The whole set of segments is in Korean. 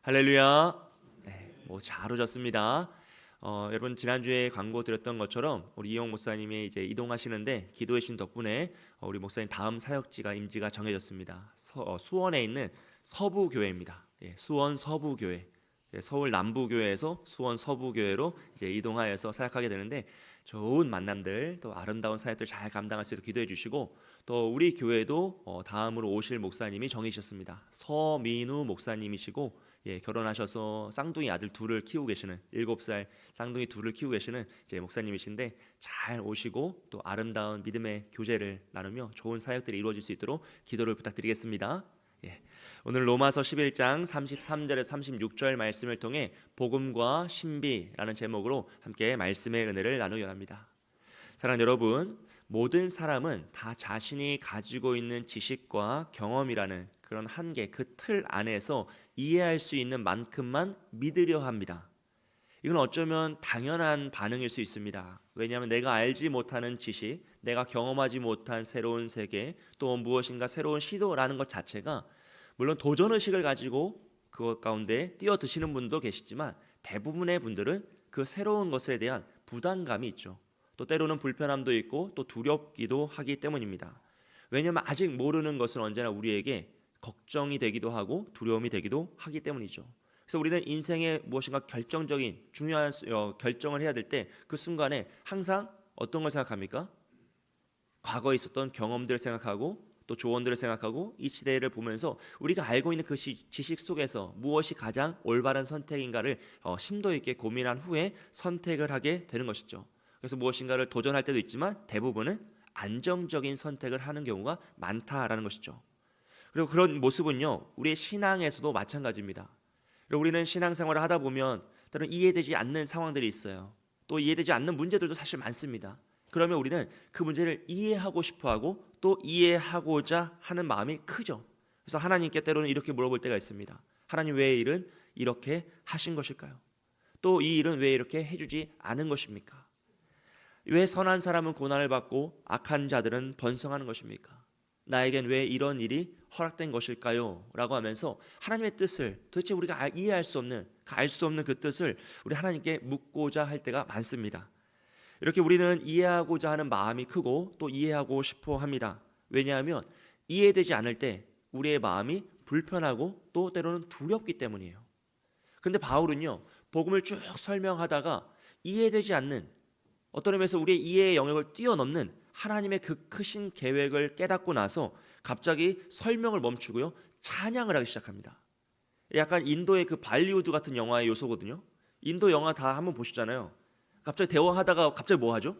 할렐루야. 네, 잘 오셨습니다. 여러분 지난주에 광고 드렸던 것처럼 우리 이용 목사님이 이제 이동하시는데 기도해 주신 덕분에 우리 목사님 다음 사역지가 임지가 정해졌습니다. 수원에 있는 서부교회입니다. 수원 서부교회. 서울 남부교회에서 수원 서부교회로 이제 이동하여서 사역하게 되는데 좋은 만남들 또 아름다운 사역들 잘 감당할 수 있도록 기도해 주시고 또 우리 교회도 다음으로 오실 목사님이 정해지셨습니다. 서민우 목사님이시고 결혼하셔서 쌍둥이 아들 둘을 키우고 계시는 7살 쌍둥이 둘을 키우고 계시는 이제 목사님이신데 잘 오시고 또 아름다운 믿음의 교제를 나누며 좋은 사역들이 이루어질 수 있도록 기도를 부탁드리겠습니다. 오늘 로마서 11장 33절에서 36절 말씀을 통해 복음과 신비라는 제목으로 함께 말씀의 은혜를 나누려 합니다. 사랑하는 여러분, 모든 사람은 다 자신이 가지고 있는 지식과 경험이라는 그런 한계, 그 틀 안에서 이해할 수 있는 만큼만 믿으려 합니다. 이건 어쩌면 당연한 반응일 수 있습니다. 왜냐하면 내가 알지 못하는 지식, 내가 경험하지 못한 새로운 세계, 또 무엇인가 새로운 시도라는 것 자체가 물론 도전의식을 가지고 그것 가운데 뛰어드시는 분도 계시지만 대부분의 분들은 그 새로운 것에 대한 부담감이 있죠. 또 때로는 불편함도 있고 또 두렵기도 하기 때문입니다. 왜냐하면 아직 모르는 것은 언제나 우리에게 걱정이 되기도 하고 두려움이 되기도 하기 때문이죠. 그래서 우리는 인생의 무엇인가 결정적인 중요한 결정을 해야 될 때 그 순간에 항상 어떤 걸 생각합니까? 과거에 있었던 경험들을 생각하고 또 조언들을 생각하고 이 시대를 보면서 우리가 알고 있는 그 지식 속에서 무엇이 가장 올바른 선택인가를 심도 있게 고민한 후에 선택을 하게 되는 것이죠. 그래서 무엇인가를 도전할 때도 있지만 대부분은 안정적인 선택을 하는 경우가 많다라는 것이죠. 그리고 그런 모습은요, 우리의 신앙에서도 마찬가지입니다. 우리는 신앙생활을 하다 보면 때로는 이해되지 않는 상황들이 있어요. 또 이해되지 않는 문제들도 사실 많습니다. 그러면 우리는 그 문제를 이해하고 싶어하고 또 이해하고자 하는 마음이 크죠. 그래서 하나님께 때로는 이렇게 물어볼 때가 있습니다. 하나님, 왜 이 일은 이렇게 하신 것일까요? 또 이 일은 왜 이렇게 해주지 않은 것입니까? 왜 선한 사람은 고난을 받고 악한 자들은 번성하는 것입니까? 나에겐 왜 이런 일이 허락된 것일까요? 라고 하면서 하나님의 뜻을 도대체 우리가 이해할 수 없는, 알 수 없는 그 뜻을 우리 하나님께 묻고자 할 때가 많습니다. 이렇게 우리는 이해하고자 하는 마음이 크고 또 이해하고 싶어 합니다. 왜냐하면 이해되지 않을 때 우리의 마음이 불편하고 또 때로는 두렵기 때문이에요. 그런데 바울은요, 복음을 쭉 설명하다가 이해되지 않는, 어떤 의미에서 우리의 이해의 영역을 뛰어넘는 하나님의 그 크신 계획을 깨닫고 나서 갑자기 설명을 멈추고요, 찬양을 하기 시작합니다. 약간 인도의 그 발리우드 같은 영화의 요소거든요. 인도 영화 다 한번 보시잖아요. 갑자기 대화하다가 갑자기 뭐 하죠?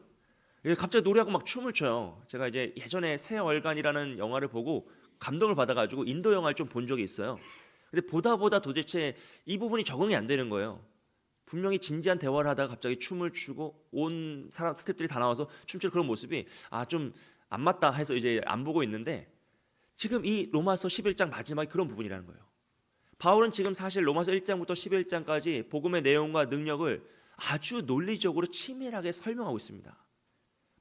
갑자기 노래하고 막 춤을 춰요. 제가 이제 예전에 새얼간이라는 영화를 보고 감동을 받아가지고 인도 영화를 좀 본 적이 있어요. 근데 보다 도대체 이 부분이 적응이 안 되는 거예요. 분명히 진지한 대화를 하다가 갑자기 춤을 추고 온 사람 스태프들이 다 나와서 춤추는 그런 모습이 좀 안 맞다 해서 이제 안 보고 있는데, 지금 이 로마서 11장 마지막이 그런 부분이라는 거예요. 바울은 지금 사실 로마서 1장부터 11장까지 복음의 내용과 능력을 아주 논리적으로 치밀하게 설명하고 있습니다.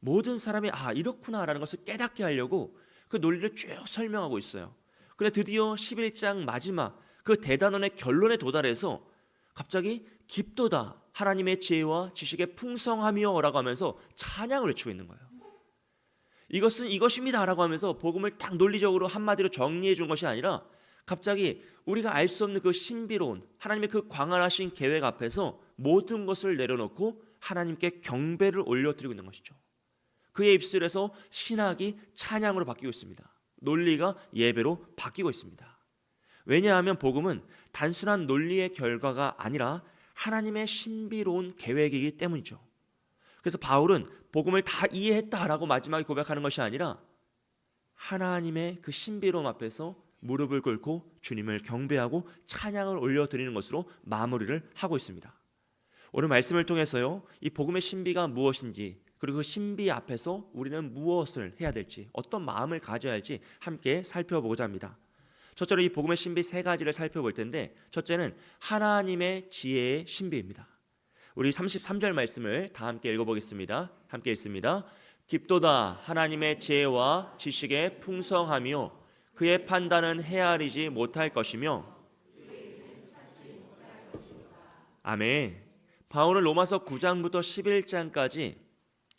모든 사람이 이렇구나라는 것을 깨닫게 하려고 그 논리를 쭉 설명하고 있어요. 그런데 드디어 11장 마지막 그 대단원의 결론에 도달해서 갑자기 깊도다 하나님의 지혜와 지식의 풍성함이여 라고 하면서 찬양을 외치고 있는 거예요. 이것은 이것입니다 라고 하면서 복음을 딱 논리적으로 한마디로 정리해 준 것이 아니라 갑자기 우리가 알 수 없는 그 신비로운 하나님의 그 광활하신 계획 앞에서 모든 것을 내려놓고 하나님께 경배를 올려드리고 있는 것이죠. 그의 입술에서 신학이 찬양으로 바뀌고 있습니다. 논리가 예배로 바뀌고 있습니다. 왜냐하면 복음은 단순한 논리의 결과가 아니라 하나님의 신비로운 계획이기 때문이죠. 그래서 바울은 복음을 다 이해했다라고 마지막에 고백하는 것이 아니라 하나님의 그 신비로움 앞에서 무릎을 꿇고 주님을 경배하고 찬양을 올려드리는 것으로 마무리를 하고 있습니다. 오늘 말씀을 통해서요, 이 복음의 신비가 무엇인지, 그리고 그 신비 앞에서 우리는 무엇을 해야 될지, 어떤 마음을 가져야 할지 함께 살펴보고자 합니다. 첫째로 이 복음의 신비 3가지를 살펴볼 텐데, 첫째는 하나님의 지혜의 신비입니다. 우리 33절 말씀을 다 함께 읽어보겠습니다. 함께 읽습니다. 깊도다 하나님의 지혜와 지식의 풍성함이요 그의 판단은 헤아리지 못할 것이며 아멘. 바울은 로마서 9장부터 11장까지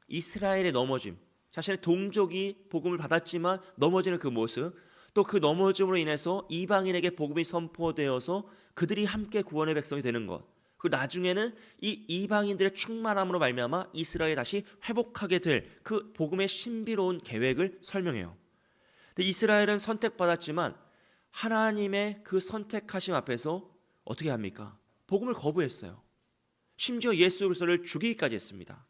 이스라엘의 넘어짐, 자신의 동족이 복음을 받았지만 넘어지는 그 모습, 또 그 넘어짐으로 인해서 이방인에게 복음이 선포되어서 그들이 함께 구원의 백성이 되는 것, 그 나중에는 이 이방인들의 충만함으로 말미암아 이스라엘이 다시 회복하게 될 그 복음의 신비로운 계획을 설명해요. 근데 이스라엘은 선택받았지만 하나님의 그 선택하심 앞에서 어떻게 합니까? 복음을 거부했어요. 심지어 예수 그리스도를 죽이기까지 했습니다.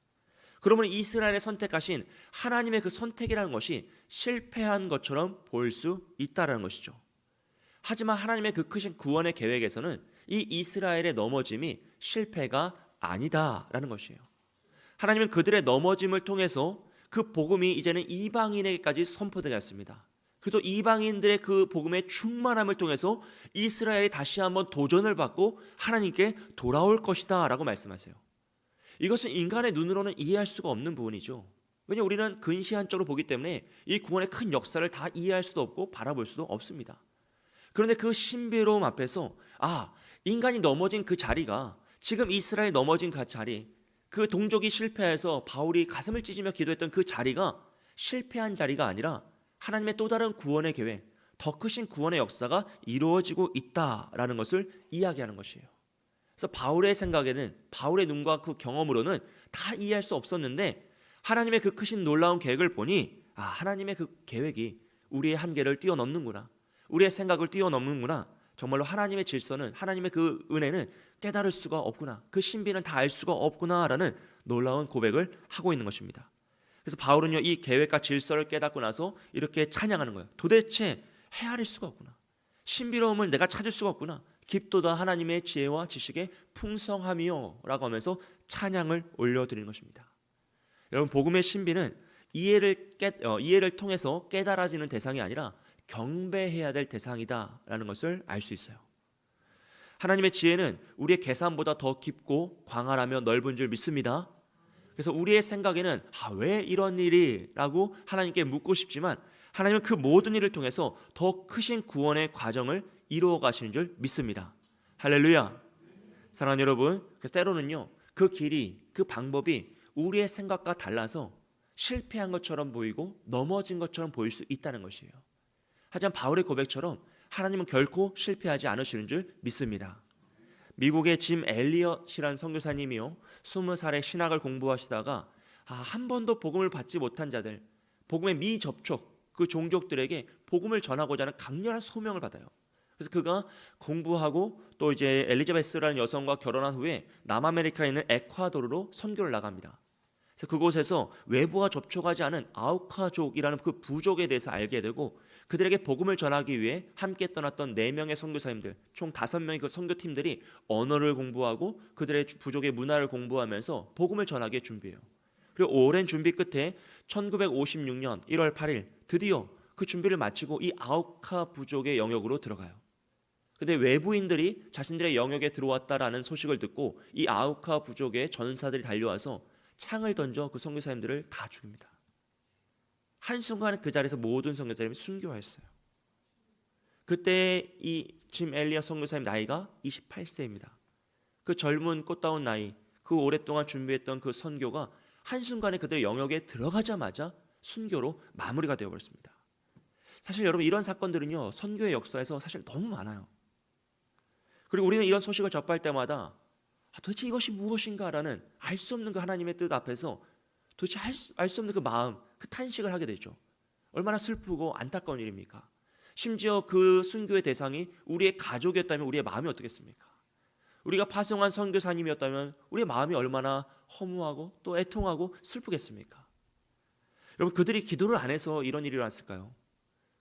그러면 이스라엘의 선택하신 하나님의 그 선택이라는 것이 실패한 것처럼 보일 수 있다는 것이죠. 하지만 하나님의 그 크신 구원의 계획에서는 이 이스라엘의 넘어짐이 실패가 아니다라는 것이에요. 하나님은 그들의 넘어짐을 통해서 그 복음이 이제는 이방인에게까지 선포되게 했습니다. 그리고 이방인들의 그 복음의 충만함을 통해서 이스라엘이 다시 한번 도전을 받고 하나님께 돌아올 것이다 라고 말씀하세요. 이것은 인간의 눈으로는 이해할 수가 없는 부분이죠. 왜냐하면 우리는 근시안적으로 보기 때문에 이 구원의 큰 역사를 다 이해할 수도 없고 바라볼 수도 없습니다. 그런데 그 신비로움 앞에서 인간이 넘어진 그 자리가, 지금 이스라엘이 넘어진 그 자리, 그 동족이 실패해서 바울이 가슴을 찢으며 기도했던 그 자리가 실패한 자리가 아니라 하나님의 또 다른 구원의 계획, 더 크신 구원의 역사가 이루어지고 있다라는 것을 이야기하는 것이에요. 그래서 바울의 생각에는, 바울의 눈과 그 경험으로는 다 이해할 수 없었는데 하나님의 그 크신 놀라운 계획을 보니 하나님의 그 계획이 우리의 한계를 뛰어넘는구나, 우리의 생각을 뛰어넘는구나, 정말로 하나님의 질서는, 하나님의 그 은혜는 깨달을 수가 없구나, 그 신비는 다 알 수가 없구나라는 놀라운 고백을 하고 있는 것입니다. 그래서 바울은요, 이 계획과 질서를 깨닫고 나서 이렇게 찬양하는 거예요. 도대체 헤아릴 수가 없구나, 신비로움을 내가 찾을 수가 없구나, 깊도다 하나님의 지혜와 지식의 풍성함이요 라고 하면서 찬양을 올려드리는 것입니다. 여러분, 복음의 신비는 이해를 통해서 깨달아지는 대상이 아니라 경배해야 될 대상이다 라는 것을 알 수 있어요. 하나님의 지혜는 우리의 계산보다 더 깊고 광활하며 넓은 줄 믿습니다. 그래서 우리의 생각에는 왜 이런 일이? 라고 하나님께 묻고 싶지만 하나님은 그 모든 일을 통해서 더 크신 구원의 과정을 이루어 가시는 줄 믿습니다. 할렐루야. 사랑하는 여러분, 그래서 때로는요, 그 길이, 그 방법이 우리의 생각과 달라서 실패한 것처럼 보이고 넘어진 것처럼 보일 수 있다는 것이에요. 하지만 바울의 고백처럼 하나님은 결코 실패하지 않으시는 줄 믿습니다. 미국의 짐 엘리엇이라는 선교사님이요, 20살에 신학을 공부하시다가 한 번도 복음을 받지 못한 자들, 복음의 미접촉, 그 종족들에게 복음을 전하고자 하는 강렬한 소명을 받아요. 그래서 그가 공부하고 또 이제 엘리자베스라는 여성과 결혼한 후에 남아메리카에 있는 에콰도르로 선교를 나갑니다. 그래서 그곳에서 외부와 접촉하지 않은 아우카족이라는 그 부족에 대해서 알게 되고, 그들에게 복음을 전하기 위해 함께 떠났던 4명의 선교사님들, 총 5명의 그 선교팀들이 언어를 공부하고 그들의 부족의 문화를 공부하면서 복음을 전하기에 준비해요. 그리고 오랜 준비 끝에 1956년 1월 8일 드디어 그 준비를 마치고 이 아우카 부족의 영역으로 들어가요. 근데 외부인들이 자신들의 영역에 들어왔다라는 소식을 듣고 이 아우카 부족의 전사들이 달려와서 창을 던져 그 선교사님들을 다 죽입니다. 한순간에 그 자리에서 모든 선교사님이 순교하였어요. 그때 이 짐 엘리엇 선교사님 나이가 28세입니다. 그 젊은 꽃다운 나이, 그 오랫동안 준비했던 그 선교가 한순간에 그들의 영역에 들어가자마자 순교로 마무리가 되어버렸습니다. 사실 여러분, 이런 사건들은요, 선교의 역사에서 사실 너무 많아요. 그리고 우리는 이런 소식을 접할 때마다 도대체 이것이 무엇인가라는 알 수 없는 그 하나님의 뜻 앞에서 도대체 알 수 없는 그 마음, 그 탄식을 하게 되죠. 얼마나 슬프고 안타까운 일입니까? 심지어 그 순교의 대상이 우리의 가족이었다면 우리의 마음이 어떻겠습니까? 우리가 파송한 선교사님이었다면 우리의 마음이 얼마나 허무하고 또 애통하고 슬프겠습니까? 여러분, 그들이 기도를 안 해서 이런 일이 일어났을까요?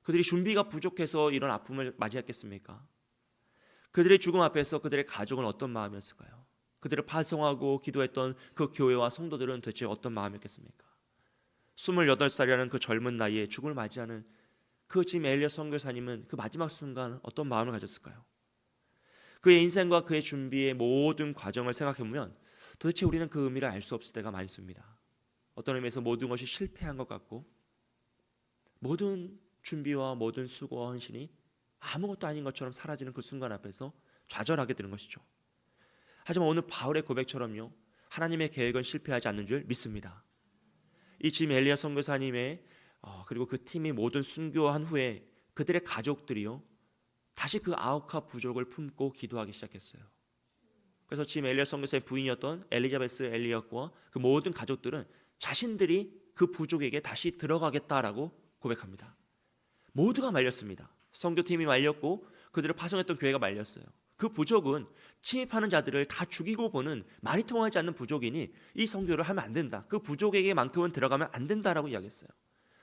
그들이 준비가 부족해서 이런 아픔을 맞이했겠습니까? 그들의 죽음 앞에서 그들의 가족은 어떤 마음이었을까요? 그들을 파송하고 기도했던 그 교회와 성도들은 대체 어떤 마음이었겠습니까? 28살이라는 그 젊은 나이에 죽음을 맞이하는 그 짐 엘리엇 선교사님은 그 마지막 순간 어떤 마음을 가졌을까요? 그의 인생과 그의 준비의 모든 과정을 생각해보면 도대체 우리는 그 의미를 알 수 없을 때가 많습니다. 어떤 의미에서 모든 것이 실패한 것 같고, 모든 준비와 모든 수고와 헌신이 아무것도 아닌 것처럼 사라지는 그 순간 앞에서 좌절하게 되는 것이죠. 하지만 오늘 바울의 고백처럼요, 하나님의 계획은 실패하지 않는 줄 믿습니다. 이 짐 엘리야 선교사님의 그리고 그 팀이 모든 순교한 후에 그들의 가족들이요 다시 그 아우카 부족을 품고 기도하기 시작했어요. 그래서 짐 엘리야 선교사의 부인이었던 엘리자베스 엘리엇과 그 모든 가족들은 자신들이 그 부족에게 다시 들어가겠다라고 고백합니다. 모두가 말렸습니다. 선교팀이 말렸고 그들을 파송했던 교회가 말렸어요. 그 부족은 침입하는 자들을 다 죽이고 보는 말이 통하지 않는 부족이니 이 선교를 하면 안 된다. 그 부족에게만큼은 들어가면 안 된다라고 이야기했어요.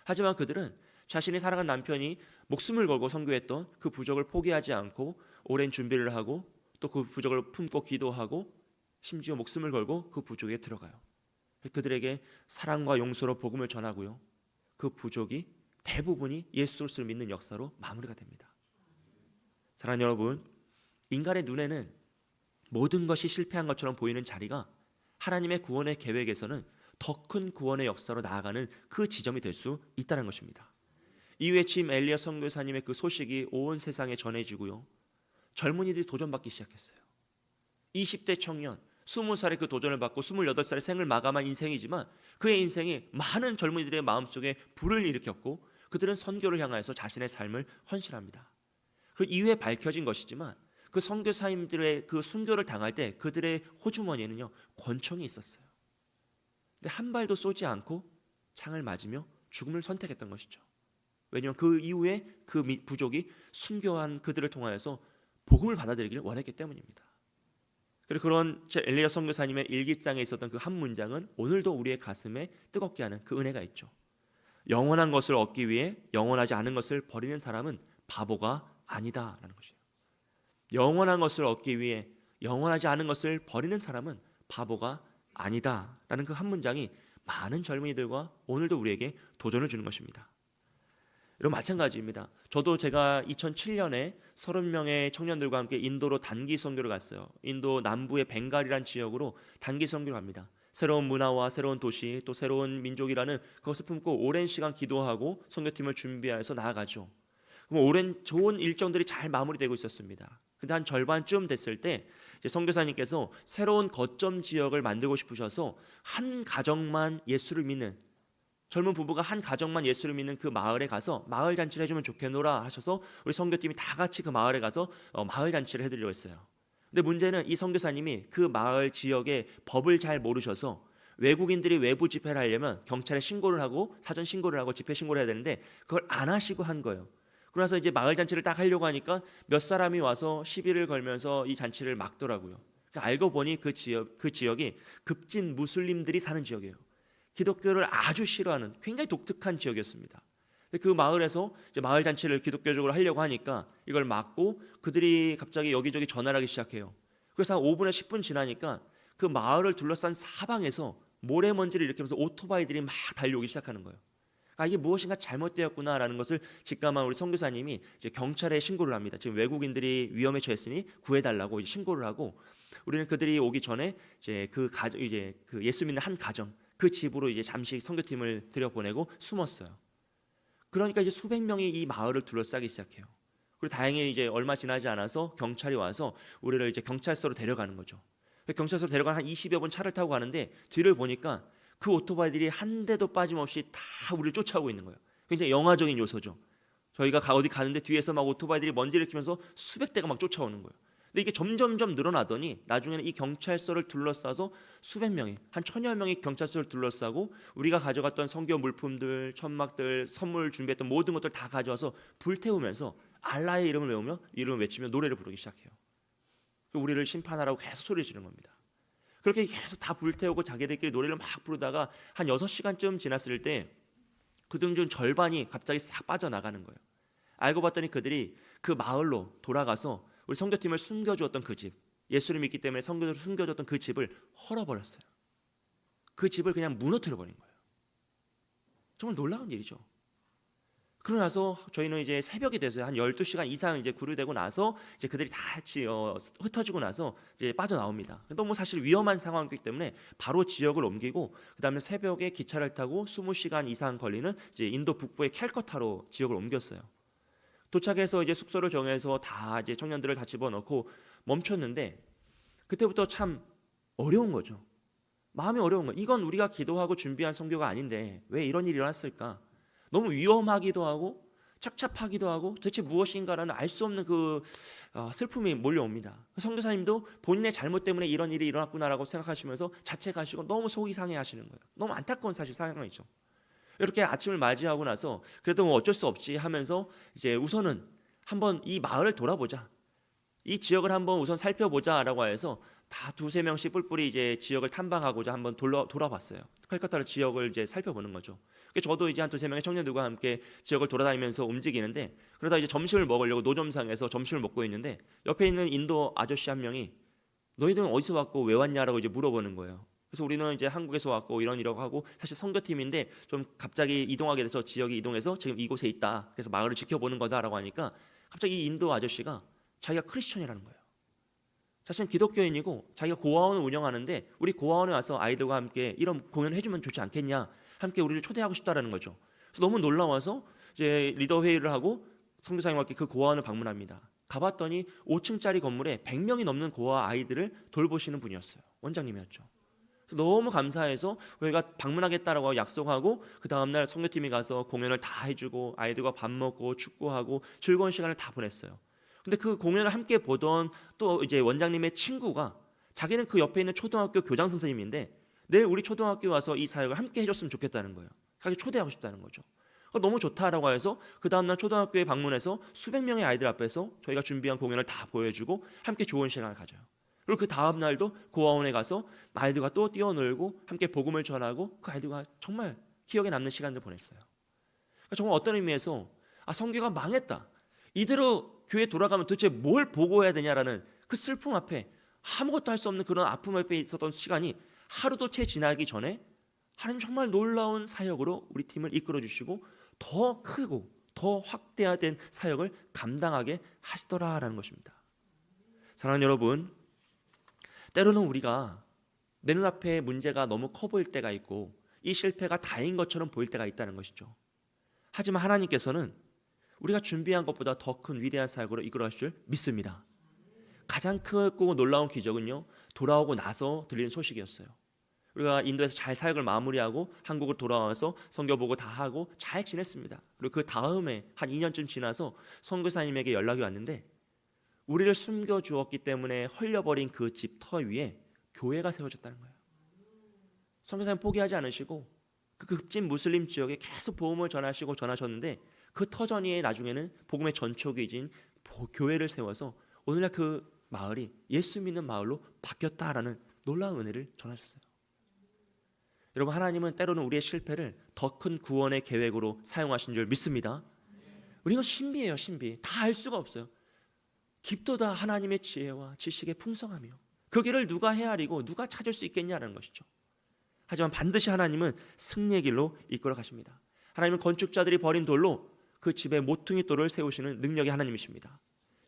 하지만 그들은 자신이 사랑한 남편이 목숨을 걸고 선교했던 그 부족을 포기하지 않고 오랜 준비를 하고 또 그 부족을 품고 기도하고 심지어 목숨을 걸고 그 부족에 들어가요. 그들에게 사랑과 용서로 복음을 전하고요. 그 부족이 대부분이 예수 그리스도를 믿는 역사로 마무리가 됩니다. 사랑하는 여러분, 인간의 눈에는 모든 것이 실패한 것처럼 보이는 자리가 하나님의 구원의 계획에서는 더 큰 구원의 역사로 나아가는 그 지점이 될 수 있다는 것입니다. 이후에 짐 엘리야 선교사님의 그 소식이 온 세상에 전해지고요. 젊은이들이 도전받기 시작했어요. 20대 청년, 20살에 그 도전을 받고 28살에 생을 마감한 인생이지만 그의 인생이 많은 젊은이들의 마음속에 불을 일으켰고 그들은 선교를 향하여서 자신의 삶을 헌신합니다. 그 이후에 밝혀진 것이지만 그 선교사님들의 그 순교를 당할 때 그들의 호주머니에는요 권총이 있었어요. 근데 한 발도 쏘지 않고 창을 맞으며 죽음을 선택했던 것이죠. 왜냐하면 그 이후에 그 부족이 순교한 그들을 통하여서 복음을 받아들이기를 원했기 때문입니다. 그리고 그런 엘리야 선교사님의 일기장에 있었던 그 한 문장은 오늘도 우리의 가슴에 뜨겁게 하는 그 은혜가 있죠. 영원한 것을 얻기 위해 영원하지 않은 것을 버리는 사람은 바보가 아니다라는 것이에요. 영원한 것을 얻기 위해 영원하지 않은 것을 버리는 사람은 바보가 아니다라는 그 한 문장이 많은 젊은이들과 오늘도 우리에게 도전을 주는 것입니다. 이런 마찬가지입니다. 저도 제가 2007년에 30명의 청년들과 함께 인도로 단기 선교를 갔어요. 인도 남부의 벵갈이라는 지역으로 단기 선교를 갑니다. 새로운 문화와 새로운 도시 또 새로운 민족이라는 그것을 품고 오랜 시간 기도하고 선교팀을 준비해서 나아가죠. 그럼 오랜 좋은 일정들이 잘 마무리되고 있었습니다. 근데 한 절반쯤 됐을 때 이제 선교사님께서 새로운 거점 지역을 만들고 싶으셔서 한 가정만 예수를 믿는 젊은 부부가 한 가정만 예수를 믿는 그 마을에 가서 마을 잔치를 해주면 좋겠노라 하셔서 우리 선교팀이 다 같이 그 마을에 가서 마을 잔치를 해드리려고 했어요. 근데 문제는 이 선교사님이 그 마을 지역의 법을 잘 모르셔서 외국인들이 외부 집회를 하려면 경찰에 신고를 하고 사전 신고를 하고 집회 신고를 해야 되는데 그걸 안 하시고 한 거예요. 그래서 이제 마을 잔치를 딱 하려고 하니까 몇 사람이 와서 시비를 걸면서 이 잔치를 막더라고요. 그러니까 알고 보니 그 지역이 급진 무슬림들이 사는 지역이에요. 기독교를 아주 싫어하는 굉장히 독특한 지역이었습니다. 그 마을에서 이제 마을 잔치를 기독교적으로 하려고 하니까 이걸 막고 그들이 갑자기 여기저기 전화를 하기 시작해요. 그래서 한 5분에 10분 지나니까 그 마을을 둘러싼 사방에서 모래먼지를 일으키면서 오토바이들이 막 달려오기 시작하는 거예요. 아, 이게 무엇인가 잘못되었구나라는 것을 직감한 우리 선교사님이 이제 경찰에 신고를 합니다. 지금 외국인들이 위험에 처했으니 구해달라고 이제 신고를 하고 우리는 그들이 오기 전에 이제 그 예수 믿는 한 가정 그 집으로 이제 잠시 선교팀을 들여보내고 숨었어요. 그러니까 이제 수백 명이 이 마을을 둘러싸기 시작해요. 그리고 다행히 이제 얼마 지나지 않아서 경찰이 와서 우리를 이제 경찰서로 데려가는 거죠. 경찰서로 데려가는 한 20여 분 차를 타고 가는데 뒤를 보니까 그 오토바이들이 한 대도 빠짐없이 다 우리를 쫓아오고 있는 거예요. 굉장히 영화적인 요소죠. 저희가 어디 가는데 뒤에서 막 오토바이들이 먼지를 일으키면서 수백 대가 막 쫓아오는 거예요. 근데 이게 점점점 늘어나더니 나중에는 이 경찰서를 둘러싸서 수백 명이 한 1000여 명이 경찰서를 둘러싸고 우리가 가져갔던 선교 물품들, 천막들, 선물 준비했던 모든 것들 다 가져와서 불태우면서 알라의 이름을 외치며 노래를 부르기 시작해요. 우리를 심판하라고 계속 소리 지르는 겁니다. 그렇게 계속 다 불태우고 자기들끼리 노래를 막 부르다가 한 6시간쯤 지났을 때 그중 절반이 갑자기 싹 빠져나가는 거예요. 알고 봤더니 그들이 그 마을로 돌아가서 우리 선교팀을 숨겨주었던 그 집, 예수를 믿기 때문에 선교를 숨겨줬던 그 집을 헐어버렸어요. 그 집을 그냥 무너뜨려버린 거예요. 정말 놀라운 일이죠. 그러고 나서 저희는 이제 새벽이 돼서 한 12시간 이상 이제 구류되고 나서 이제 그들이 다 같이 흩어지고 나서 이제 빠져나옵니다. 너무 사실 위험한 상황이기 때문에 바로 지역을 옮기고 그다음에 새벽에 기차를 타고 20시간 이상 걸리는 이제 인도 북부의 캘커타로 지역을 옮겼어요. 도착해서 이제 숙소를 정해서 다 이제 청년들을 다 집어넣고 멈췄는데 그때부터 참 어려운 거죠. 마음이 어려운 거예요. 이건 우리가 기도하고 준비한 선교가 아닌데 왜 이런 일이 일어났을까? 너무 위험하기도 하고 착잡하기도 하고 도대체 무엇인가라는 알 수 없는 그 슬픔이 몰려옵니다. 선교사님도 본인의 잘못 때문에 이런 일이 일어났구나라고 생각하시면서 자책하시고 너무 속이 상해하시는 거예요. 너무 안타까운 사실 상황이죠. 이렇게 아침을 맞이하고 나서 그래도 뭐 어쩔 수 없지 하면서 이제 우선은 한번 이 마을을 돌아보자. 이 지역을 한번 우선 살펴보자라고 해서 다 두세 명씩 뿔뿔이 이제 지역을 탐방하고자 한번 돌아봤어요. 칼카타 지역을 이제 살펴보는 거죠. 저도 이제 한 두세 명의 청년들과 함께 지역을 돌아다니면서 움직이는데 그러다 이제 점심을 먹으려고 노점상에서 점심을 먹고 있는데 옆에 있는 인도 아저씨 한 명이 너희들은 어디서 왔고 왜 왔냐라고 이제 물어보는 거예요. 그래서 우리는 이제 한국에서 왔고 이러고 하고 사실 선교팀인데 좀 갑자기 이동하게 돼서 지역이 이동해서 지금 이곳에 있다. 그래서 마을을 지켜보는 거다라고 하니까 갑자기 이 인도 아저씨가 자기가 크리스천이라는 거예요. 자신은 기독교인이고 자기가 고아원을 운영하는데 우리 고아원에 와서 아이들과 함께 이런 공연을 해주면 좋지 않겠냐, 함께 우리를 초대하고 싶다라는 거죠. 그래서 너무 놀라워서 이제 리더 회의를 하고 선교사님과 함께 그 고아원을 방문합니다. 가봤더니 5층짜리 건물에 100명이 넘는 고아 아이들을 돌보시는 분이었어요. 원장님이었죠. 너무 감사해서 저희가 방문하겠다라고 약속하고 그 다음날 선교팀이 가서 공연을 다 해주고 아이들과 밥 먹고 축구하고 즐거운 시간을 다 보냈어요. 근데 그 공연을 함께 보던 또 이제 원장님의 친구가 자기는 그 옆에 있는 초등학교 교장 선생님인데 내일 우리 초등학교에 와서 이 사역을 함께 해줬으면 좋겠다는 거예요. 자기 초대하고 싶다는 거죠. 너무 좋다라고 해서 그 다음날 초등학교에 방문해서 수백 명의 아이들 앞에서 저희가 준비한 공연을 다 보여주고 함께 좋은 시간을 가져요. 그리고 그 다음날도 고아원에 가서 아이들과 또 뛰어놀고 함께 복음을 전하고 그 아이들과 정말 기억에 남는 시간을 보냈어요. 그러니까 정말 어떤 의미에서 선교가 망했다, 이대로 교회 돌아가면 도대체 뭘 보고 해야 되냐라는 그 슬픔 앞에 아무것도 할 수 없는 그런 아픔 앞에 있었던 시간이 하루도 채 지나기 전에 하나님 정말 놀라운 사역으로 우리 팀을 이끌어 주시고 더 크고 더 확대화된 사역을 감당하게 하시더라라는 것입니다. 사랑하는 여러분, 때로는 우리가 내 눈앞에 문제가 너무 커 보일 때가 있고 이 실패가 다인 것처럼 보일 때가 있다는 것이죠. 하지만 하나님께서는 우리가 준비한 것보다 더 큰 위대한 사역으로 이끌어 가실 줄 믿습니다. 가장 크고 놀라운 기적은요, 돌아오고 나서 들리는 소식이었어요. 우리가 인도에서 잘 사역을 마무리하고 한국을 돌아와서 선교 보고 다 하고 잘 지냈습니다. 그리고 그 다음에 한 2년쯤 지나서 선교사님에게 연락이 왔는데 우리를 숨겨주었기 때문에 헐려버린 그 집 터 위에 교회가 세워졌다는 거예요. 선교사님 포기하지 않으시고 그 급진 무슬림 지역에 계속 복음을 전하셨는데 그 터전위에 나중에는 복음의 전초기진 교회를 세워서 오늘날 그 마을이 예수 믿는 마을로 바뀌었다라는 놀라운 은혜를 전하셨어요. 여러분, 하나님은 때로는 우리의 실패를 더 큰 구원의 계획으로 사용하신 줄 믿습니다. 우리는 신비예요. 신비. 다 알 수가 없어요. 깊도다 하나님의 지혜와 지식의 풍성하며 그 길을 누가 헤아리고 누가 찾을 수 있겠냐는 것이죠. 하지만 반드시 하나님은 승리의 길로 이끌어 가십니다. 하나님은 건축자들이 버린 돌로 그 집에 모퉁이 돌을 세우시는 능력의 하나님이십니다.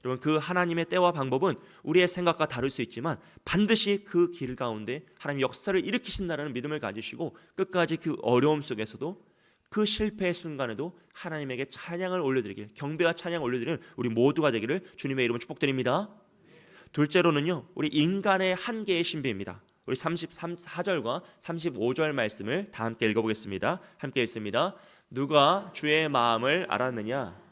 여러분, 그 하나님의 때와 방법은 우리의 생각과 다를 수 있지만 반드시 그 길 가운데 하나님 역사를 일으키신다는 믿음을 가지시고 끝까지 그 어려움 속에서도 그 실패의 순간에도 하나님에게 찬양을 올려드리길, 경배와 찬양을 올려드리는 우리 모두가 되기를 주님의 이름으로 축복드립니다. 둘째로는요, 우리 인간의 한계의 신비입니다. 우리 34절과 35절 말씀을 다 함께 읽어보겠습니다. 함께 읽습니다. 누가 주의 마음을 알았느냐?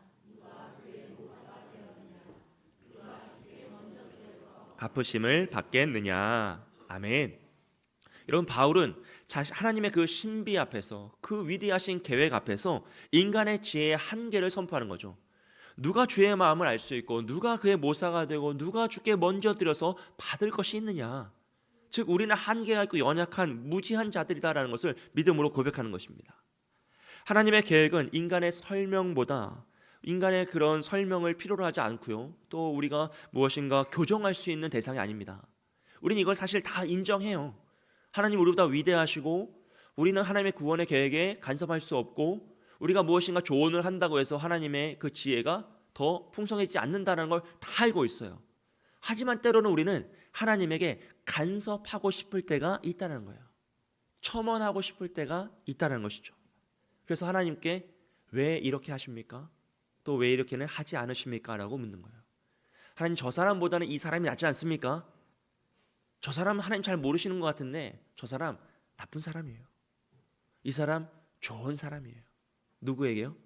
갚으심을 받겠느냐? 아멘. 여러분, 바울은 하나님의 그 신비 앞에서 그 위대하신 계획 앞에서 인간의 지혜의 한계를 선포하는 거죠. 누가 주의 마음을 알 수 있고 누가 그의 모사가 되고 누가 주께 먼저 드려서 받을 것이 있느냐? 즉 우리는 한계가 있고 연약한 무지한 자들이다라는 것을 믿음으로 고백하는 것입니다. 하나님의 계획은 인간의 설명보다 인간의 그런 설명을 필요로 하지 않고요, 또 우리가 무엇인가 교정할 수 있는 대상이 아닙니다. 우리는 이걸 사실 다 인정해요. 하나님 우리보다 위대하시고 우리는 하나님의 구원의 계획에 간섭할 수 없고 우리가 무엇인가 조언을 한다고 해서 하나님의 그 지혜가 더 풍성해지지 않는다는 걸 다 알고 있어요. 하지만 때로는 우리는 하나님에게 간섭하고 싶을 때가 있다는 거예요. 첨언하고 싶을 때가 있다는 것이죠. 그래서 하나님께 왜 이렇게 하십니까? 또 왜 이렇게는 하지 않으십니까? 라고 묻는 거예요. 하나님, 저 사람보다는 이 사람이 낫지 않습니까? 저 사람 하나님 잘 모르시는 것 같은데 저 사람 나쁜 사람이에요. 이 사람 좋은 사람이에요. 누구에게요?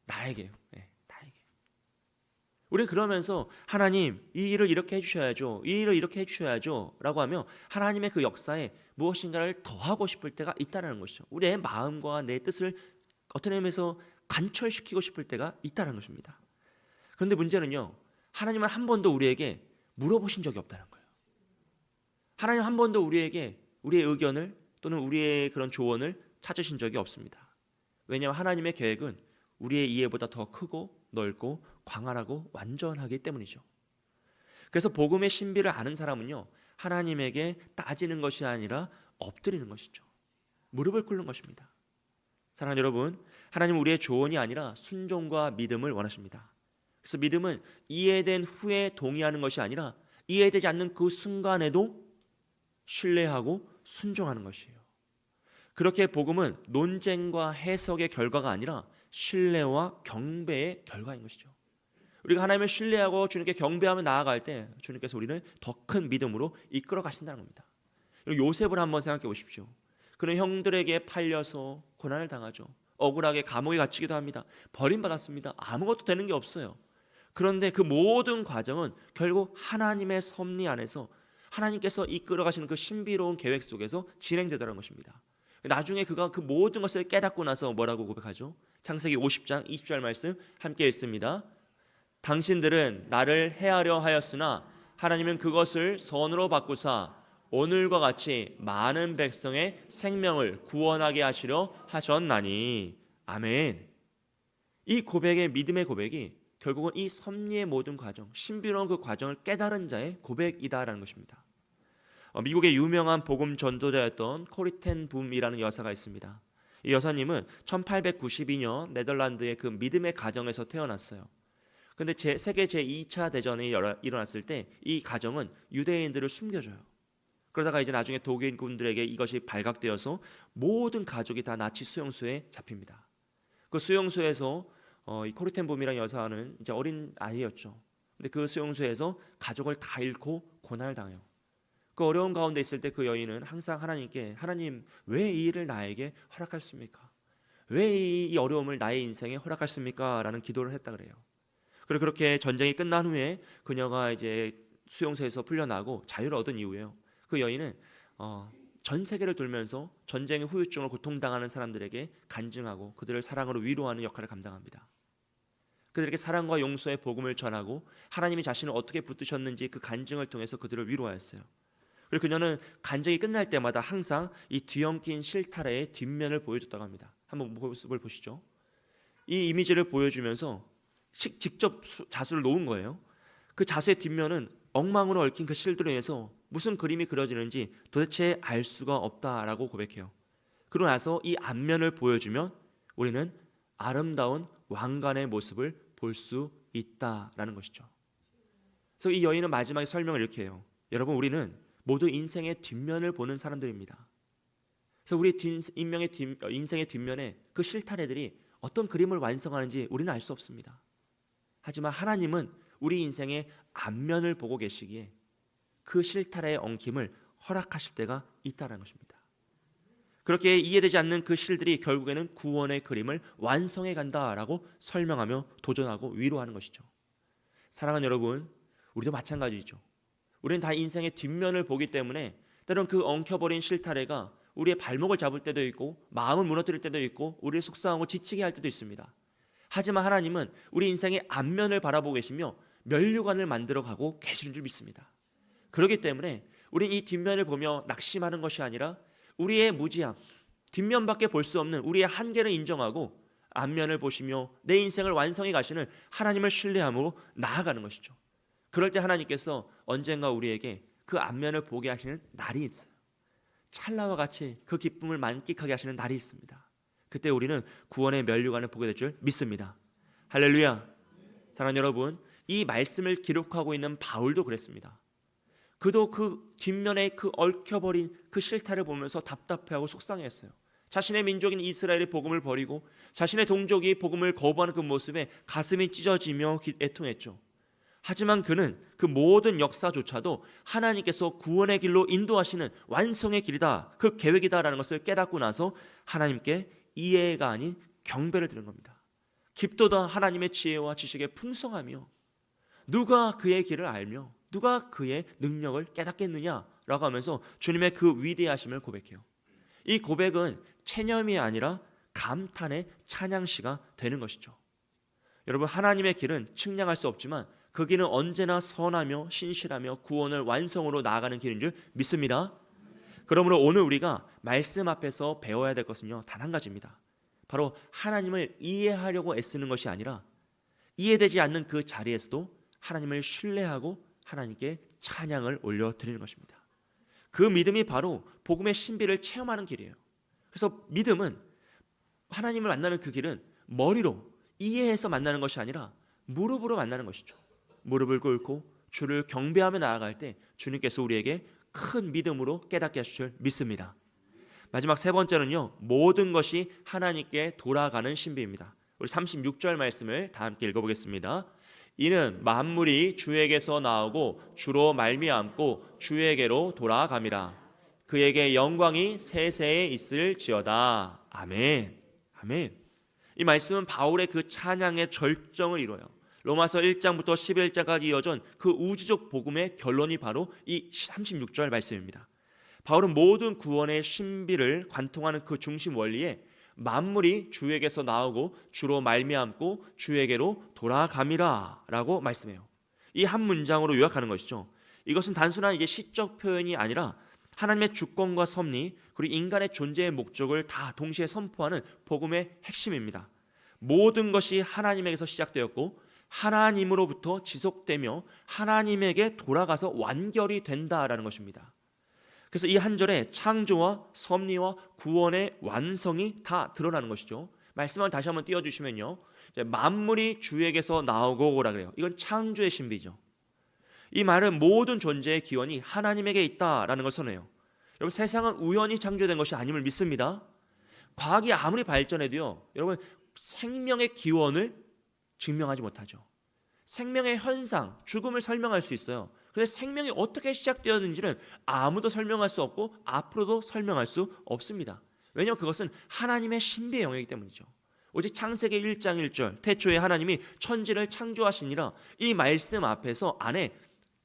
나에게요. 네, 나에게. 우리는 그러면서 하나님 이 일을 이렇게 해주셔야죠, 이 일을 이렇게 해주셔야죠 라고 하며 하나님의 그 역사에 무엇인가를 더하고 싶을 때가 있다는 것이죠. 우리의 마음과 내 뜻을 어떤 의미에서 관철시키고 싶을 때가 있다는 것입니다. 그런데 문제는요, 하나님은 한 번도 우리에게 물어보신 적이 없다는 거예요. 하나님 한 번도 우리에게 우리의 의견을 또는 우리의 그런 조언을 찾으신 적이 없습니다. 왜냐하면 하나님의 계획은 우리의 이해보다 더 크고 넓고 광활하고 완전하기 때문이죠. 그래서 복음의 신비를 아는 사람은요, 하나님에게 따지는 것이 아니라 엎드리는 것이죠. 무릎을 꿇는 것입니다. 사랑하는 여러분, 하나님은 우리의 조언이 아니라 순종과 믿음을 원하십니다. 그래서 믿음은 이해된 후에 동의하는 것이 아니라 이해되지 않는 그 순간에도 신뢰하고 순종하는 것이에요. 그렇게 복음은 논쟁과 해석의 결과가 아니라 신뢰와 경배의 결과인 것이죠. 우리가 하나님을 신뢰하고 주님께 경배하며 나아갈 때 주님께서 우리는 더 큰 믿음으로 이끌어 가신다는 겁니다. 요셉을 한번 생각해 보십시오. 그는 형들에게 팔려서 고난을 당하죠. 억울하게 감옥에 갇히기도 합니다. 버림받았습니다. 아무것도 되는 게 없어요. 그런데 그 모든 과정은 결국 하나님의 섭리 안에서 하나님께서 이끌어 가시는 그 신비로운 계획 속에서 진행되더라는 것입니다. 나중에 그가 그 모든 것을 깨닫고 나서 뭐라고 고백하죠? 창세기 50장 20절 말씀 함께 읽습니다. 당신들은 나를 해하려 하였으나 하나님은 그것을 선으로 바꾸사 오늘과 같이 많은 백성의 생명을 구원하게 하시려 하셨나니. 아멘. 이 고백의 믿음의 고백이 결국은 이 섭리의 모든 과정, 신비로운 그 과정을 깨달은 자의 고백이다라는 것입니다. 미국의 유명한 복음 전도자였던 코리 텐 붐이라는 여사가 있습니다. 이 여사님은 1892년 네덜란드의 그 믿음의 가정에서 태어났어요. 그런데 세계 제2차 대전이 일어났을 때 이 가정은 유대인들을 숨겨줘요. 그러다가 이제 나중에 독일군들에게 이것이 발각되어서 모든 가족이 다 나치 수용소에 잡힙니다. 그 수용소에서 이 코리 텐 붐이라는 여사는 이제 어린 아이였죠. 근데 그 수용소에서 가족을 다 잃고 고난을 당해요. 그 어려운 가운데 있을 때 그 여인은 항상 하나님께, 하나님 왜 이 일을 나에게 허락하십니까? 왜 이 어려움을 나의 인생에 허락하십니까? 라는 기도를 했다 그래요. 그리고 그렇게 전쟁이 끝난 후에 그녀가 이제 수용소에서 풀려나고 자유를 얻은 이후에요, 그 여인은 전 세계를 돌면서 전쟁의 후유증을 고통당하는 사람들에게 간증하고 그들을 사랑으로 위로하는 역할을 감당합니다. 그들에게 사랑과 용서의 복음을 전하고 하나님이 자신을 어떻게 붙드셨는지 그 간증을 통해서 그들을 위로하였어요. 그리고 그녀는 간증이 끝날 때마다 항상 이 뒤엉킨 실타래의 뒷면을 보여줬다고 합니다. 한번 모습을 보시죠. 이 이미지를 보여주면서 직접 자수를 놓은 거예요. 그 자수의 뒷면은 엉망으로 얽힌 그 실들로 인해서 무슨 그림이 그려지는지 도대체 알 수가 없다라고 고백해요. 그러고 나서 이 앞면을 보여주면 우리는 아름다운 왕관의 모습을 볼 수 있다라는 것이죠. 그래서 이 여인은 마지막에 설명을 이렇게 해요. 여러분, 우리는 모두 인생의 뒷면을 보는 사람들입니다. 그래서 우리 인생의 뒷면에 그 실타래들이 어떤 그림을 완성하는지 우리는 알 수 없습니다. 하지만 하나님은 우리 인생의 앞면을 보고 계시기에 그 실타래의 엉킴을 허락하실 때가 있다는 것입니다. 그렇게 이해되지 않는 그 실들이 결국에는 구원의 그림을 완성해 간다라고 설명하며 도전하고 위로하는 것이죠. 사랑하는 여러분, 우리도 마찬가지죠. 우리는 다 인생의 뒷면을 보기 때문에 때론 그 엉켜버린 실타래가 우리의 발목을 잡을 때도 있고 마음을 무너뜨릴 때도 있고 우리를 속상하고 지치게 할 때도 있습니다. 하지만 하나님은 우리 인생의 앞면을 바라보고 계시며 면류관을 만들어가고 계시는 줄 믿습니다. 그렇기 때문에 우리는 이 뒷면을 보며 낙심하는 것이 아니라 우리의 무지함, 뒷면밖에 볼 수 없는 우리의 한계를 인정하고 앞면을 보시며 내 인생을 완성해 가시는 하나님을 신뢰함으로 나아가는 것이죠. 그럴 때 하나님께서 언젠가 우리에게 그 앞면을 보게 하시는 날이 있어요. 찰나와 같이 그 기쁨을 만끽하게 하시는 날이 있습니다. 그때 우리는 구원의 면류관을 보게 될 줄 믿습니다. 할렐루야. 사랑하는 여러분, 이 말씀을 기록하고 있는 바울도 그랬습니다. 그도 그 뒷면에 그 얽혀버린 그 실타를 보면서 답답해하고 속상했어요. 자신의 민족인 이스라엘의 복음을 버리고 자신의 동족이 복음을 거부하는 그 모습에 가슴이 찢어지며 애통했죠. 하지만 그는 그 모든 역사조차도 하나님께서 구원의 길로 인도하시는 완성의 길이다, 그 계획이다라는 것을 깨닫고 나서 하나님께 이해가 아닌 경배를 드린 겁니다. 깊도다 하나님의 지혜와 지식에 풍성하며 누가 그의 길을 알며 누가 그의 능력을 깨닫겠느냐라고 하면서 주님의 그 위대하심을 고백해요. 이 고백은 체념이 아니라 감탄의 찬양시가 되는 것이죠. 여러분, 하나님의 길은 측량할 수 없지만 그 길은 언제나 선하며 신실하며 구원을 완성으로 나아가는 길인 줄 믿습니다. 그러므로 오늘 우리가 말씀 앞에서 배워야 될 것은요, 단 한 가지입니다. 바로 하나님을 이해하려고 애쓰는 것이 아니라 이해되지 않는 그 자리에서도 하나님을 신뢰하고 하나님께 찬양을 올려드리는 것입니다. 그 믿음이 바로 복음의 신비를 체험하는 길이에요. 그래서 믿음은, 하나님을 만나는 그 길은 머리로 이해해서 만나는 것이 아니라 무릎으로 만나는 것이죠. 무릎을 꿇고 주를 경배하며 나아갈 때 주님께서 우리에게 큰 믿음으로 깨닫게 하실 줄 믿습니다. 마지막 세 번째는요, 모든 것이 하나님께 돌아가는 신비입니다. 우리 36절 말씀을 다 함께 읽어보겠습니다. 이는 만물이 주에게서 나오고 주로 말미암고 주에게로 돌아감이라. 그에게 영광이 세세에 있을지어다. 아멘. 아멘. 이 말씀은 바울의 그 찬양의 절정을 이뤄요. 로마서 1장부터 11장까지 이어진 그 우주적 복음의 결론이 바로 이 36절 말씀입니다. 바울은 모든 구원의 신비를 관통하는 그 중심 원리에 만물이 주에게서 나오고 주로 말미암고 주에게로 돌아감이라 라고 말씀해요. 이 한 문장으로 요약하는 것이죠. 이것은 단순한 이제 시적 표현이 아니라 하나님의 주권과 섭리 그리고 인간의 존재의 목적을 다 동시에 선포하는 복음의 핵심입니다. 모든 것이 하나님에게서 시작되었고 하나님으로부터 지속되며 하나님에게 돌아가서 완결이 된다라는 것입니다. 그래서 이 한 절에 창조와 섭리와 구원의 완성이 다 드러나는 것이죠. 말씀을 다시 한번 띄워주시면요, 만물이 주에게서 나오고라 그래요. 이건 창조의 신비죠. 이 말은 모든 존재의 기원이 하나님에게 있다라는 걸 선해요. 여러분, 세상은 우연히 창조된 것이 아님을 믿습니다. 과학이 아무리 발전해도요, 여러분, 생명의 기원을 증명하지 못하죠. 생명의 현상, 죽음을 설명할 수 있어요. 그런데 생명이 어떻게 시작되었는지는 아무도 설명할 수 없고 앞으로도 설명할 수 없습니다. 왜냐하면 그것은 하나님의 신비의 영역이기 때문이죠. 오직 창세기 1장 1절 태초에 하나님이 천지를 창조하시니라, 이 말씀 앞에서 안에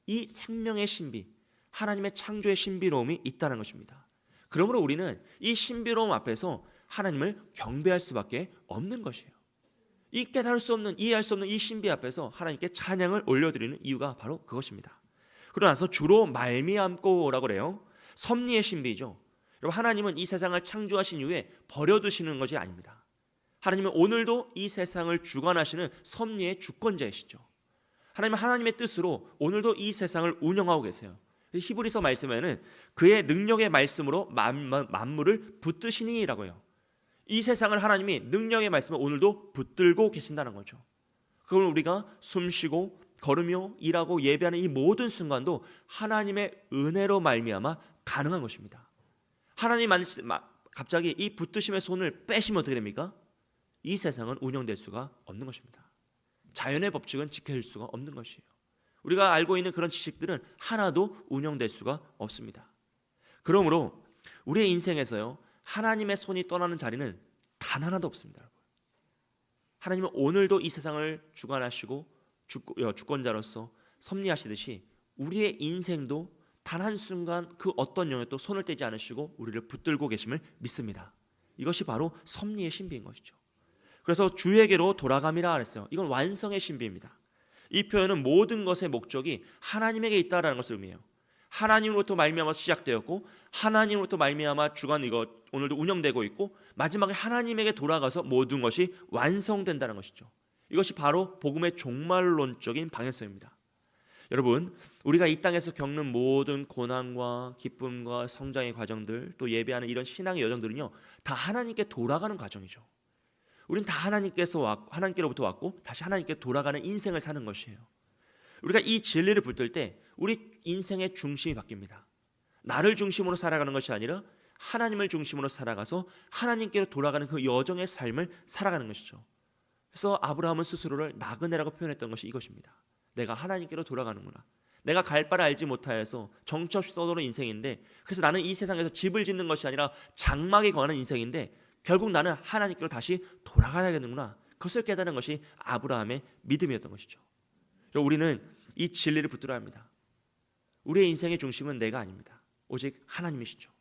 이 생명의 신비, 하나님의 창조의 신비로움이 있다는 것입니다. 그러므로 우리는 이 신비로움 앞에서 하나님을 경배할 수밖에 없는 것이에요. 이 깨달을 수 없는, 이해할 수 없는 이 신비 앞에서 하나님께 찬양을 올려드리는 이유가 바로 그것입니다. 그러고 나서 주로 말미암고라고 그래요. 섭리의 신비죠. 여러분, 하나님은 이 세상을 창조하신 이후에 버려두시는 것이 아닙니다. 하나님은 오늘도 이 세상을 주관하시는 섭리의 주권자이시죠. 하나님은 하나님의 뜻으로 오늘도 이 세상을 운영하고 계세요. 히브리서 말씀에는 그의 능력의 말씀으로 만물을 붙드시니라고 해요. 이 세상을 하나님이 능력의 말씀을 오늘도 붙들고 계신다는 거죠. 그걸 우리가 숨쉬고 걸으며 일하고 예배하는 이 모든 순간도 하나님의 은혜로 말미암아 가능한 것입니다. 하나님 갑자기 이 붙드심의 손을 빼시면 어떻게 됩니까? 이 세상은 운영될 수가 없는 것입니다. 자연의 법칙은 지켜질 수가 없는 것이에요. 우리가 알고 있는 그런 지식들은 하나도 운영될 수가 없습니다. 그러므로 우리의 인생에서요, 하나님의 손이 떠나는 자리는 단 하나도 없습니다. 하나님은 오늘도 이 세상을 주관하시고 주권자로서 섭리하시듯이 우리의 인생도 단 한순간 그 어떤 영역도 손을 떼지 않으시고 우리를 붙들고 계심을 믿습니다. 이것이 바로 섭리의 신비인 것이죠. 그래서 주에게로 돌아감이라 그랬어요. 이건 완성의 신비입니다. 이 표현은 모든 것의 목적이 하나님에게 있다라는 것을 의미해요. 하나님으로부터 말미암아 시작되었고 하나님으로부터 말미암아 주관 이거 오늘도 운영되고 있고 마지막에 하나님에게 돌아가서 모든 것이 완성된다는 것이죠. 이것이 바로 복음의 종말론적인 방향성입니다. 여러분, 우리가 이 땅에서 겪는 모든 고난과 기쁨과 성장의 과정들, 또 예배하는 이런 신앙의 여정들은요, 다 하나님께 돌아가는 과정이죠. 우리는 다 하나님께로부터 왔고 다시 하나님께 돌아가는 인생을 사는 것이에요. 우리가 이 진리를 붙들 때 우리 인생의 중심이 바뀝니다. 나를 중심으로 살아가는 것이 아니라 하나님을 중심으로 살아가서 하나님께로 돌아가는 그 여정의 삶을 살아가는 것이죠. 그래서 아브라함은 스스로를 나그네라고 표현했던 것이 이것입니다. 내가 하나님께로 돌아가는구나. 내가 갈 바를 알지 못하여서 정처 없이 떠도는 인생인데, 그래서 나는 이 세상에서 집을 짓는 것이 아니라 장막에 거하는 인생인데 결국 나는 하나님께로 다시 돌아가야겠는구나. 그것을 깨달은 것이 아브라함의 믿음이었던 것이죠. 우리는 이 진리를 붙들어야 합니다. 우리의 인생의 중심은 내가 아닙니다. 오직 하나님이시죠.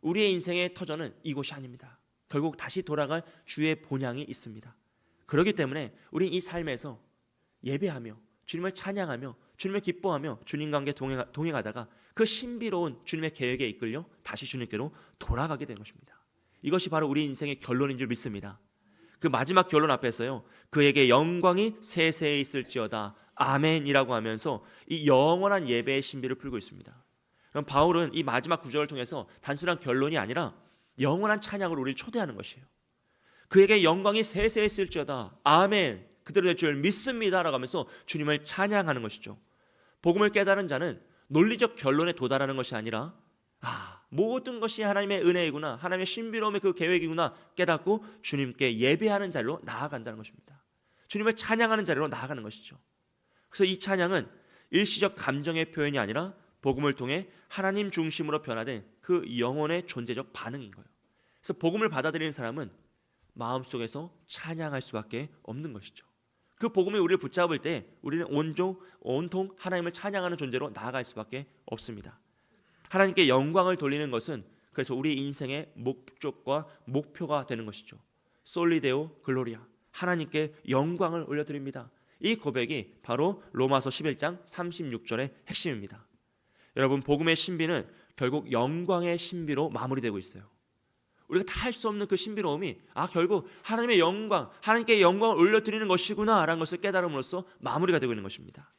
우리의 인생의 터전은 이곳이 아닙니다. 결국 다시 돌아갈 주의 본향이 있습니다. 그렇기 때문에 우리는 이 삶에서 예배하며 주님을 찬양하며 주님을 기뻐하며 주님과 함께 동행하다가 그 신비로운 주님의 계획에 이끌려 다시 주님께로 돌아가게 된 것입니다. 이것이 바로 우리 인생의 결론인 줄 믿습니다. 그 마지막 결론 앞에서요, 그에게 영광이 세세에 있을지어다 아멘이라고 하면서 이 영원한 예배의 신비를 풀고 있습니다. 그럼 바울은 이 마지막 구절을 통해서 단순한 결론이 아니라 영원한 찬양으로 우리를 초대하는 것이에요. 그에게 영광이 세세에 있을지어다 아멘, 그대로 될 줄 믿습니다 라고 하면서 주님을 찬양하는 것이죠. 복음을 깨달은 자는 논리적 결론에 도달하는 것이 아니라 모든 것이 하나님의 은혜이구나, 하나님의 신비로움의 그 계획이구나 깨닫고 주님께 예배하는 자리로 나아간다는 것입니다. 주님을 찬양하는 자리로 나아가는 것이죠. 그래서 이 찬양은 일시적 감정의 표현이 아니라 복음을 통해 하나님 중심으로 변화된 그 영혼의 존재적 반응인 거예요. 그래서 복음을 받아들이는 사람은 마음속에서 찬양할 수밖에 없는 것이죠. 그 복음이 우리를 붙잡을 때 우리는 온통 하나님을 찬양하는 존재로 나아갈 수밖에 없습니다. 하나님께 영광을 돌리는 것은 그래서 우리 인생의 목적과 목표가 되는 것이죠. 솔리데오 글로리아, 하나님께 영광을 올려드립니다. 이 고백이 바로 로마서 11장 36절의 핵심입니다. 여러분, 복음의 신비는 결국 영광의 신비로 마무리되고 있어요. 우리가 다 할 수 없는 그 신비로움이 결국 하나님의 영광, 하나님께 영광을 올려드리는 것이구나 라는 것을 깨달음으로써 마무리가 되고 있는 것입니다.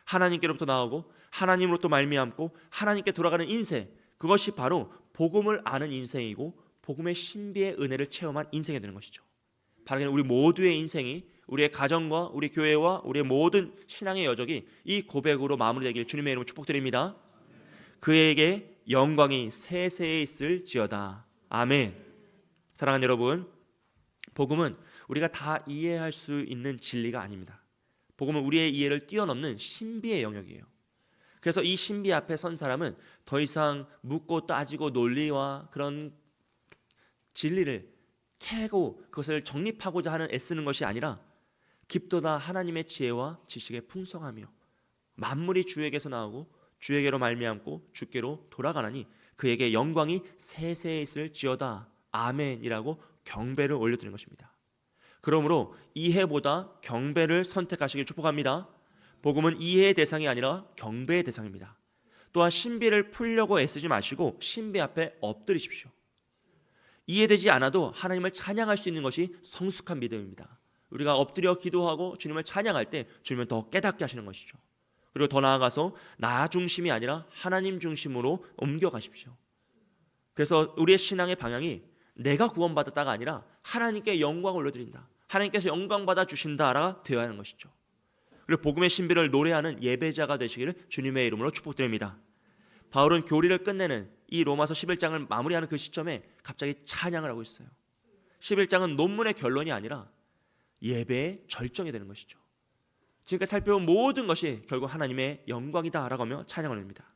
하나님께로부터 나오고 하나님으로부터 말미암고 하나님께 돌아가는 인생, 그것이 바로 복음을 아는 인생이고 복음의 신비의 은혜를 체험한 인생이 되는 것이죠. 바로 우리 모두의 인생이, 우리의 가정과 우리 교회와 우리의 모든 신앙의 여정이 이 고백으로 마무리되길 주님의 이름으로 축복드립니다. 그에게 영광이 세세에 있을지어다 아멘. 사랑하는 여러분, 복음은 우리가 다 이해할 수 있는 진리가 아닙니다. 복음은 우리의 이해를 뛰어넘는 신비의 영역이에요. 그래서 이 신비 앞에 선 사람은 더 이상 묻고 따지고 논리와 그런 진리를 캐고 그것을 정립하고자 하는 애쓰는 것이 아니라 깊도다 하나님의 지혜와 지식의 풍성하며 만물이 주에게서 나오고 주에게로 말미암고 주께로 돌아가나니 그에게 영광이 세세에 있을지어다 아멘이라고 경배를 올려드리는 것입니다. 그러므로 이해보다 경배를 선택하시길 축복합니다. 복음은 이해의 대상이 아니라 경배의 대상입니다. 또한 신비를 풀려고 애쓰지 마시고 신비 앞에 엎드리십시오. 이해되지 않아도 하나님을 찬양할 수 있는 것이 성숙한 믿음입니다. 우리가 엎드려 기도하고 주님을 찬양할 때 주님은 더 깨닫게 하시는 것이죠. 그리고 더 나아가서 나 중심이 아니라 하나님 중심으로 옮겨가십시오. 그래서 우리의 신앙의 방향이 내가 구원받았다가 아니라 하나님께 영광을 올려드린다, 하나님께서 영광 받아 주신다가 되어야 하는 것이죠. 그리고 복음의 신비를 노래하는 예배자가 되시기를 주님의 이름으로 축복드립니다. 바울은 교리를 끝내는 이 로마서 11장을 마무리하는 그 시점에 갑자기 찬양을 하고 있어요. 11장은 논문의 결론이 아니라 예배의 절정이 되는 것이죠. 지금까지 살펴본 모든 것이 결국 하나님의 영광이다라고 하며 찬양을 합니다.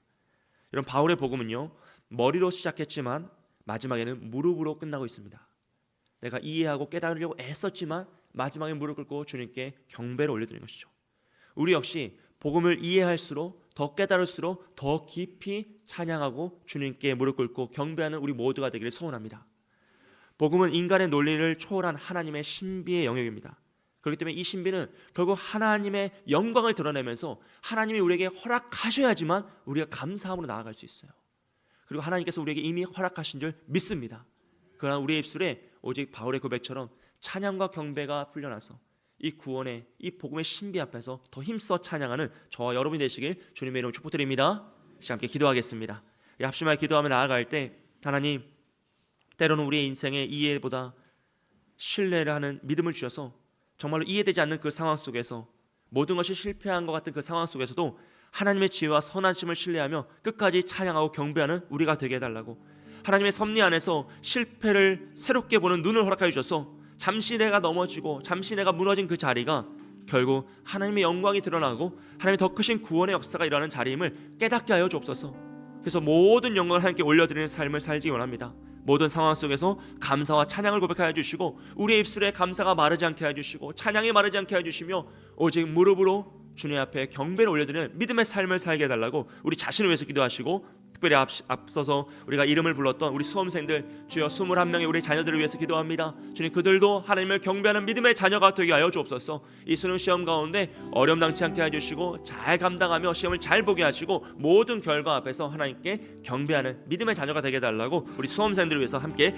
이런 바울의 복음은요, 머리로 시작했지만 마지막에는 무릎으로 끝나고 있습니다. 내가 이해하고 깨달으려고 애썼지만 마지막에 무릎 꿇고 주님께 경배를 올려드리는 것이죠. 우리 역시 복음을 이해할수록 더 깨달을수록 더 깊이 찬양하고 주님께 무릎 꿇고 경배하는 우리 모두가 되기를 소원합니다. 복음은 인간의 논리를 초월한 하나님의 신비의 영역입니다. 그렇기 때문에 이 신비는 결국 하나님의 영광을 드러내면서 하나님이 우리에게 허락하셔야지만 우리가 감사함으로 나아갈 수 있어요. 그리고 하나님께서 우리에게 이미 허락하신 줄 믿습니다. 그러나 우리의 입술에 오직 바울의 고백처럼 찬양과 경배가 풀려나서 이 구원의, 이 복음의 신비 앞에서 더 힘써 찬양하는 저와 여러분이 되시길 주님의 이름으로 축복드립니다. 함께 기도하겠습니다. 합심하여 기도하며 나아갈 때 하나님, 때로는 우리의 인생의 이해보다 신뢰를 하는 믿음을 주셔서 정말로 이해되지 않는 그 상황 속에서 모든 것이 실패한 것 같은 그 상황 속에서도 하나님의 지혜와 선하심을 신뢰하며 끝까지 찬양하고 경배하는 우리가 되게 해달라고, 하나님의 섭리 안에서 실패를 새롭게 보는 눈을 허락하여 주셔서 잠시 내가 넘어지고 잠시 내가 무너진 그 자리가 결국 하나님의 영광이 드러나고 하나님의 더 크신 구원의 역사가 일어나는 자리임을 깨닫게 하여 주옵소서. 그래서 모든 영광을 하나님께 올려드리는 삶을 살기 원합니다. 모든 상황 속에서 감사와 찬양을 고백하여 주시고 우리의 입술에 감사가 마르지 않게 해 주시고 찬양이 마르지 않게 해 주시며 오직 무릎으로 주님 앞에 경배를 올려드리는 믿음의 삶을 살게 해달라고 우리 자신을 위해서 기도하시고, 특별히 앞서서 우리가 이름을 불렀던 우리 수험생들 주여 21명의 우리 자녀들을 위해서 기도합니다. 주님, 그들도 하나님을 경배하는 믿음의 자녀가 되게 하여 주옵소서. 이 수능 시험 가운데 어려움당치 않게 해주시고 잘 감당하며 시험을 잘 보게 하시고 모든 결과 앞에서 하나님께 경배하는 믿음의 자녀가 되게 해달라고 우리 수험생들을 위해서 함께